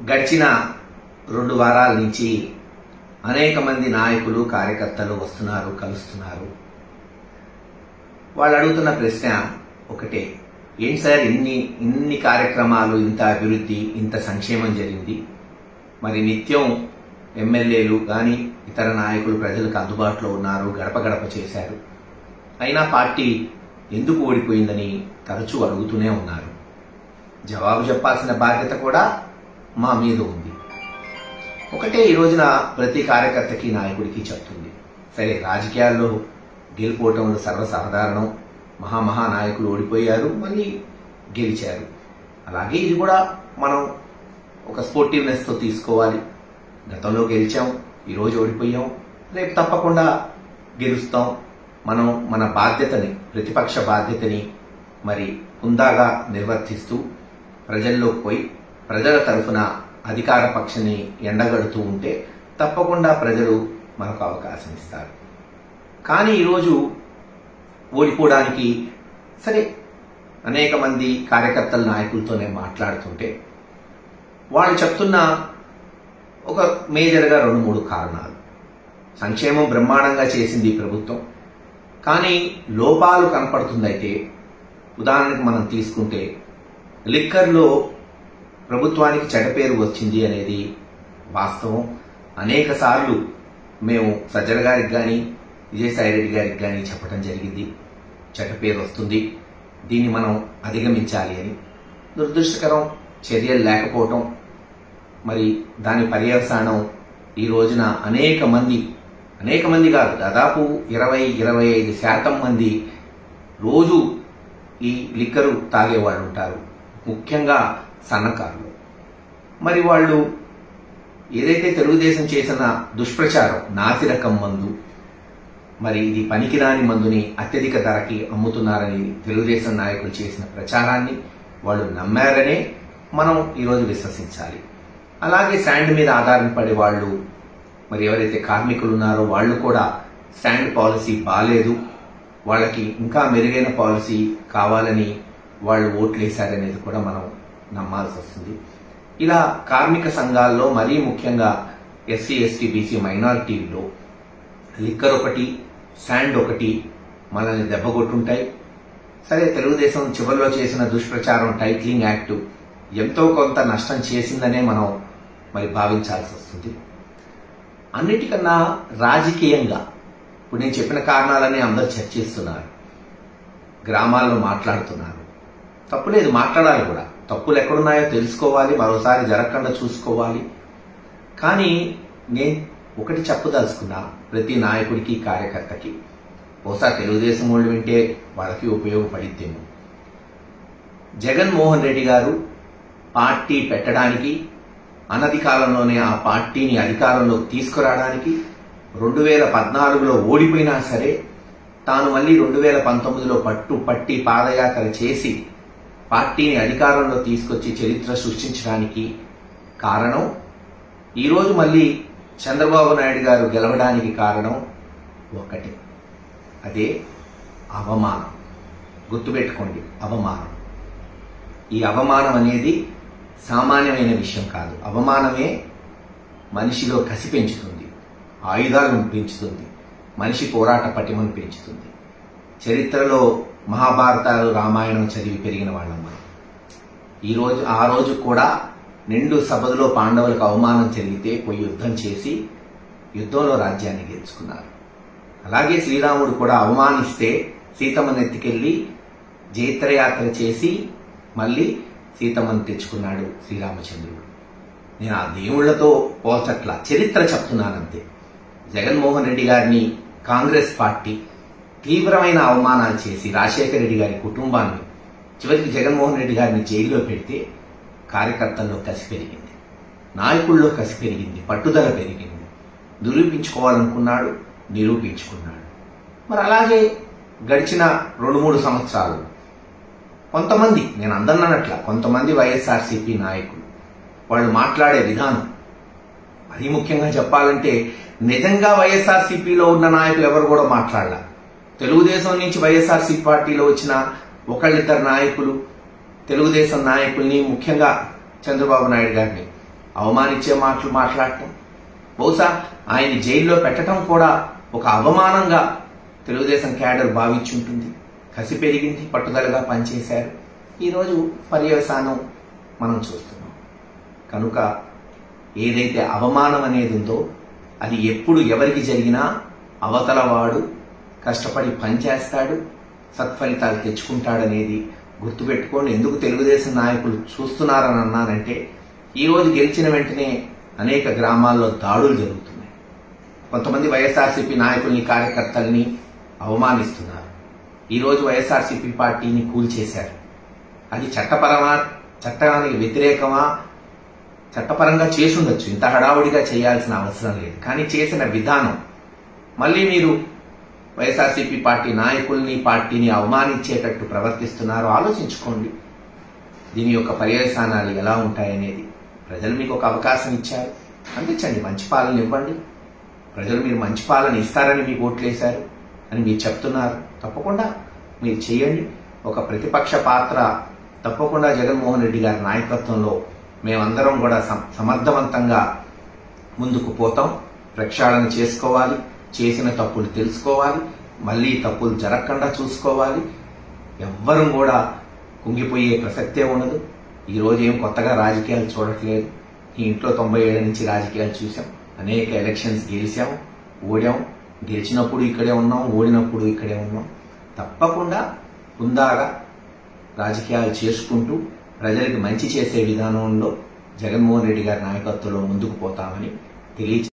గడిచిన 2 వారాల నుంచి అనేక మంది నాయకులు కార్యకర్తలు వస్తున్నారు, కలుస్తున్నారు. వాళ్ళు అడుగుతున్న ప్రశ్న ఒకటే, ఏంటి సార్ ఇన్ని కార్యక్రమాలు, ఇంత అభివృద్ధి, ఇంత సంక్షేమం జరిగింది, మరి నిత్యం ఎమ్మెల్యేలు కానీ ఇతర నాయకులు ప్రజలకు అందుబాటులో ఉన్నారు, గడప గడప చేశారు, అయినా పార్టీ ఎందుకు ఓడిపోయిందని తరచూ అడుగుతూనే ఉన్నారు. జవాబు చెప్పాల్సిన బాధ్యత కూడా మా మీద ఉంది. ఒకటే ఈ రోజున ప్రతి కార్యకర్తకి, నాయకుడికి చెప్తుంది, సరే రాజకీయాల్లో గెలుపోవటంలో సర్వసాధారణం, మహా నాయకులు ఓడిపోయారు, మళ్ళీ గెలిచారు. అలాగే ఇది కూడా మనం ఒక స్పోర్టివ్నెస్తో తీసుకోవాలి. గతంలో గెలిచాం, ఈరోజు ఓడిపోయాం, రేపు తప్పకుండా గెలుస్తాం. మనం మన బాధ్యతని, ప్రతిపక్ష బాధ్యతని మరి హుందాగా నిర్వర్తిస్తూ ప్రజల్లోకి పోయి ప్రజల తరఫున అధికార పక్షాన్ని ఎండగడుతూ ఉంటే తప్పకుండా ప్రజలు మనకు అవకాశం ఇస్తారు. కానీ ఈరోజు ఓడిపోవడానికి సరే అనేక మంది కార్యకర్తల నాయకులతోనే మాట్లాడుతుంటే వాళ్ళు చెప్తున్న ఒక మేజర్గా 2-3 కారణాలు. సంక్షేమం బ్రహ్మాండంగా చేసింది ఈ ప్రభుత్వం, కానీ లోపాలు కనపడుతుందైతే ఉదాహరణకు మనం తీసుకుంటే లిక్కర్లో ప్రభుత్వానికి చెడ్డ పేరు వచ్చింది అనేది వాస్తవం. అనేక సార్లు మేము సజ్జల గారికి కానీ విజయసాయి రెడ్డి గారికి కానీ చెప్పడం జరిగింది, చెడ్డ పేరు వస్తుంది, దీన్ని మనం అధిగమించాలి అని. దురదృష్టకరం, చర్యలు లేకపోవటం, మరి దాని పర్యవసానం ఈ రోజున అనేక మంది కాదు, దాదాపు 20-25% మంది రోజు ఈ లిక్కరు తాగేవాళ్ళు ఉంటారు, ముఖ్యంగా సన్నకారులు. మరి వాళ్ళు ఏదైతే తెలుగుదేశం చేసిన దుష్ప్రచారం, నాసిరకం మందు, మరి ఇది పనికిరాని మందుని అత్యధిక ధరకి అమ్ముతున్నారని తెలుగుదేశం నాయకులు చేసిన ప్రచారాన్ని వాళ్ళు నమ్మారనే మనం ఈరోజు విశ్వసించాలి. అలాగే శాండ్ మీద ఆధారపడే వాళ్ళు, మరి ఎవరైతే కార్మికులు ఉన్నారో వాళ్ళు కూడా శాండ్ పాలసీ బాలేదు, వాళ్ళకి ఇంకా మెరుగైన పాలసీ కావాలని వాళ్ళు ఓట్లు వేశారనేది కూడా మనం నమ్మాల్సి వస్తుంది. ఇలా కార్మిక సంఘాల్లో మరీ ముఖ్యంగా ఎస్సీ, ఎస్టీ, బీసీ మైనారిటీల్లో లిక్కర్ ఒకటి, శాండ్ ఒకటి మనల్ని దెబ్బకొట్టుంటాయి. సరే తెలుగుదేశం చివరిలో చేసిన దుష్ప్రచారం టైటిలింగ్ యాక్ట్ ఎంతో కొంత నష్టం చేసిందనే మనం మరి భావించాల్సి వస్తుంది. అన్నిటికన్నా రాజకీయంగా ఇప్పుడు నేను చెప్పిన కారణాలనే అందరూ చర్చిస్తున్నారు, గ్రామాల్లో మాట్లాడుతున్నారు. తప్పులేదు, మాట్లాడాలి కూడా. తప్పులు ఎక్కడున్నాయో తెలుసుకోవాలి, మరోసారి జరగకుండా చూసుకోవాలి. కానీ నేను ఒకటి చెప్పదలుచుకున్నా, ప్రతి నాయకుడికి, కార్యకర్తకి, బహుశా తెలుగుదేశం వాళ్ళు వింటే వాళ్ళకి ఉపయోగపడిద్దేమో. జగన్మోహన్ రెడ్డి గారు పార్టీ పెట్టడానికి, అనతి కాలంలోనే ఆ పార్టీని అధికారంలోకి తీసుకురావడానికి 2014లో ఓడిపోయినా సరే తాను మళ్ళీ 2019లో పట్టి పాదయాత్ర చేసి పార్టీని అధికారంలో తీసుకొచ్చి చరిత్ర సృష్టించడానికి కారణం, ఈరోజు మళ్ళీ చంద్రబాబు నాయుడు గారు గెలవడానికి కారణం ఒక్కటే, అదే అవమానం. గుర్తుపెట్టుకోండి, అవమానం. ఈ అవమానం అనేది సామాన్యమైన విషయం కాదు. అవమానమే మనిషిలో కసి పెంచుతుంది, ఆయుధాలను పెంచుతుంది, మనిషి పోరాట పటిమను పెంచుతుంది. చరిత్రలో మహాభారతాలు, రామాయణం చదివి పెరిగిన వాళ్ళం మనం. ఆ రోజు కూడా నిండు సభలో పాండవులకు అవమానం జరిగితే పోయి యుద్ధం చేసి యుద్ధంలో రాజ్యాన్ని గెలుచుకున్నారు. అలాగే శ్రీరాముడు కూడా అవమానిస్తే సీతమ్మను ఎత్తుకెళ్లి జైత్రయాత్ర చేసి మళ్ళీ సీతమ్మను తెచ్చుకున్నాడు శ్రీరామచంద్రుడు. నేను ఆ దేవుళ్లతో పోల్చట్లా, చరిత్ర చెప్తున్నానంతే. జగన్మోహన్ రెడ్డి గారిని కాంగ్రెస్ పార్టీ తీవ్రమైన అవమానాలు చేసి రాజశేఖర రెడ్డి గారి కుటుంబాన్ని, చివరికి జగన్మోహన్ రెడ్డి గారిని జైల్లో పెడితే కార్యకర్తల్లో కసి పెరిగింది, నాయకుల్లో కసి పెరిగింది, పట్టుదల పెరిగింది. నిరూపించుకోవాలనుకున్నాడు, నిరూపించుకున్నాడు. మరి అలాగే గడిచిన 2-3 సంవత్సరాలు కొంతమంది, నేను అందన్నట్ల కొంతమంది వైఎస్ఆర్సీపీ నాయకులు వాళ్ళు మాట్లాడే విధానం, మరీ ముఖ్యంగా చెప్పాలంటే నిజంగా వైఎస్ఆర్సీపీలో ఉన్న నాయకులు ఎవరు కూడా మాట్లాడాల. తెలుగుదేశం నుంచి వైఎస్ఆర్సీపీ పార్టీలో వచ్చిన ఒకళ్ళిద్దరు నాయకులు తెలుగుదేశం నాయకుల్ని, ముఖ్యంగా చంద్రబాబు నాయుడు గారిని అవమానించే మాటలు మాట్లాడటం, బహుశా ఆయన్ని జైల్లో పెట్టడం కూడా ఒక అవమానంగా తెలుగుదేశం క్యాడర్ భావించుంటుంది. కసి పెరిగింది, పట్టుదలగా పనిచేశారు. ఈరోజు పర్యవసానం మనం చూస్తున్నాం. కనుక ఏదైతే అవమానం అనేది ఉందో అది ఎప్పుడు ఎవరికి జరిగినా అవతల వాడు కష్టపడి పనిచేస్తాడు, సత్ఫలితాలు తెచ్చుకుంటాడనేది గుర్తుపెట్టుకోండి. ఎందుకు తెలుగుదేశం నాయకులు చూస్తున్నారని అన్నానంటే, ఈరోజు గెలిచిన వెంటనే అనేక గ్రామాల్లో దాడులు జరుగుతున్నాయి. కొంతమంది వైఎస్ఆర్సీపీ నాయకుల్ని, కార్యకర్తల్ని అవమానిస్తున్నారు. ఈరోజు వైఎస్ఆర్సీపీ పార్టీని కూల్చేశారు. అది చట్టానికి వ్యతిరేకమా? చట్టపరంగా చేసుండొచ్చు, ఇంత హడావుడిగా చేయాల్సిన అవసరం లేదు. కానీ చేసిన విధానం, మళ్ళీ మీరు వైఎస్ఆర్సీపీ పార్టీ నాయకుల్ని, పార్టీని అవమానించేటట్టు ప్రవర్తిస్తున్నారు. ఆలోచించుకోండి, దీని యొక్క పర్యవసానాలు ఎలా ఉంటాయనేది. ప్రజలు మీకు ఒక అవకాశం ఇచ్చారు, అందించండి, మంచి పాలన ఇవ్వండి. ప్రజలు మీరు మంచి పాలన ఇస్తారని మీకు ఓట్లేశారు అని మీరు చెప్తున్నారు. తప్పకుండా మీరు చేయండి. ఒక ప్రతిపక్ష పాత్ర తప్పకుండా జగన్మోహన్ రెడ్డి గారి నాయకత్వంలో మేమందరం కూడా సమర్థవంతంగా ముందుకు పోతాం. ప్రక్షాళన చేసుకోవాలి, చేసిన తప్పులు తెలుసుకోవాలి, మళ్లీ తప్పులు జరగకుండా చూసుకోవాలి. ఎవ్వరూ కూడా కుంగిపోయే ప్రసక్తే ఉండదు. ఈ రోజు ఏం కొత్తగా రాజకీయాలు చూడట్లేదు. ఈ ఇంట్లో 97 నుంచి రాజకీయాలు చూసాం. అనేక ఎలక్షన్స్ గెలిచాం, ఓడాం. గెలిచినప్పుడు ఇక్కడే ఉన్నాం, ఓడినప్పుడు ఇక్కడే ఉన్నాం. తప్పకుండా హుందాగా రాజకీయాలు చేసుకుంటూ ప్రజలకు మంచి చేసే విధానంలో జగన్మోహన్ రెడ్డి గారి నాయకత్వంలో ముందుకు పోతామని తెలియజేస్తారు.